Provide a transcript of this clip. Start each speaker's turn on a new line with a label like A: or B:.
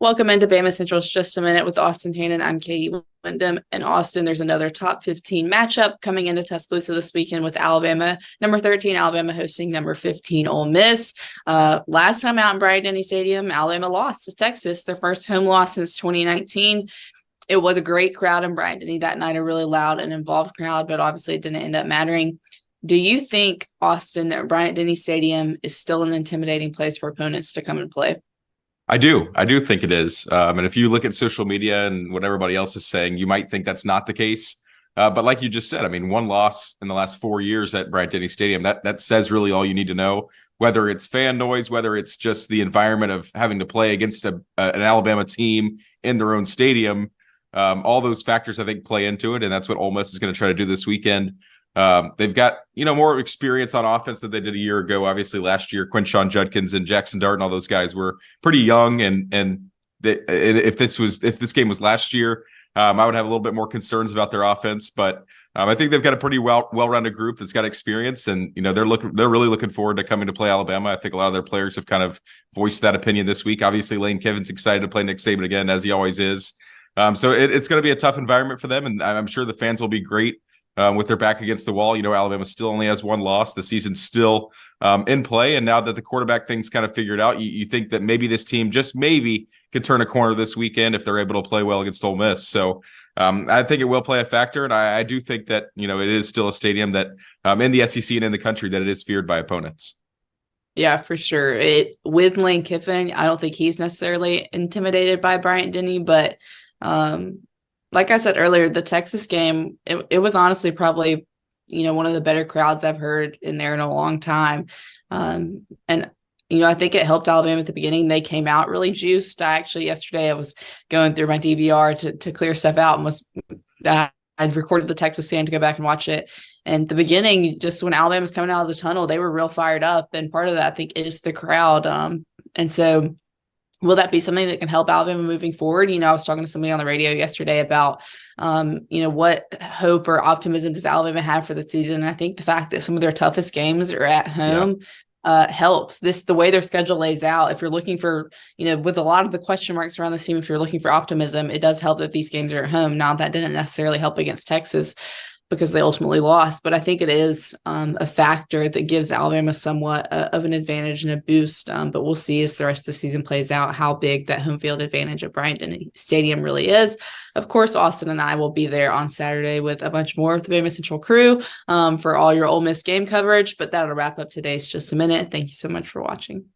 A: Welcome into Bama Central's Just a Minute with Austin Hannon. I'm Katie Wyndham. In Austin, there's another top 15 matchup coming into Tuscaloosa this weekend with Alabama. Number 13, Alabama hosting number 15, Ole Miss. Last time out in Bryant-Denny Stadium, Alabama lost to Texas, their first home loss since 2019. It was a great crowd in Bryant-Denny that night, a really loud and involved crowd, but obviously it didn't end up mattering. Do you think, Austin, that Bryant-Denny Stadium is still an intimidating place for opponents to come and play?
B: I do. I do think it is. And if you look at social media and what everybody else is saying, you might think that's not the case. But like you just said, I mean, one loss in the last 4 years at Bryant-Denny Stadium, that says really all you need to know, whether it's fan noise, whether it's just the environment of having to play against an Alabama team in their own stadium. All those factors, I think, play into it. And that's what Ole Miss is going to try to do this weekend. They've got, more experience on offense than they did a year ago. Obviously, last year, Quinshon Judkins and Jackson Dart and all those guys were pretty young. If this game was last year, I would have a little bit more concerns about their offense. But I think they've got a pretty well-rounded group that's got experience, and they're really looking forward to coming to play Alabama. I think a lot of their players have kind of voiced that opinion this week. Obviously, Lane Kiffin's excited to play Nick Saban again, as he always is. So it's going to be a tough environment for them, and I'm sure the fans will be great. With their back against the wall. Alabama still only has one loss. The season's still in play. And now that the quarterback thing's kind of figured out, you think that maybe this team just maybe could turn a corner this weekend if they're able to play well against Ole Miss. So I think it will play a factor. And I do think that, it is still a stadium that in the SEC and in the country that it is feared by opponents.
A: Yeah, for sure. With Lane Kiffin, I don't think he's necessarily intimidated by Bryant-Denny, but like I said earlier, the Texas game, it was honestly probably, one of the better crowds I've heard in there in a long time. And I think it helped Alabama at the beginning. They came out really juiced. Yesterday I was going through my DVR to clear stuff out and I'd recorded the Texas game to go back and watch it. And the beginning, just when Alabama was coming out of the tunnel, they were real fired up. And part of that, I think, is the crowd. And so will that be something that can help Alabama moving forward? I was talking to somebody on the radio yesterday about, what hope or optimism does Alabama have for the season? And I think the fact that some of their toughest games are at home helps. The way their schedule lays out, if you're looking for, with a lot of the question marks around this team, if you're looking for optimism, it does help that these games are at home. Now, that didn't necessarily help against Texas, because they ultimately lost. But I think it is a factor that gives Alabama somewhat of an advantage and a boost. But we'll see as the rest of the season plays out how big that home field advantage at Bryant-Denny Stadium really is. Of course, Austin and I will be there on Saturday with a bunch more of the Bama Central crew for all your Ole Miss game coverage. But that'll wrap up today's Just a Minute. Thank you so much for watching.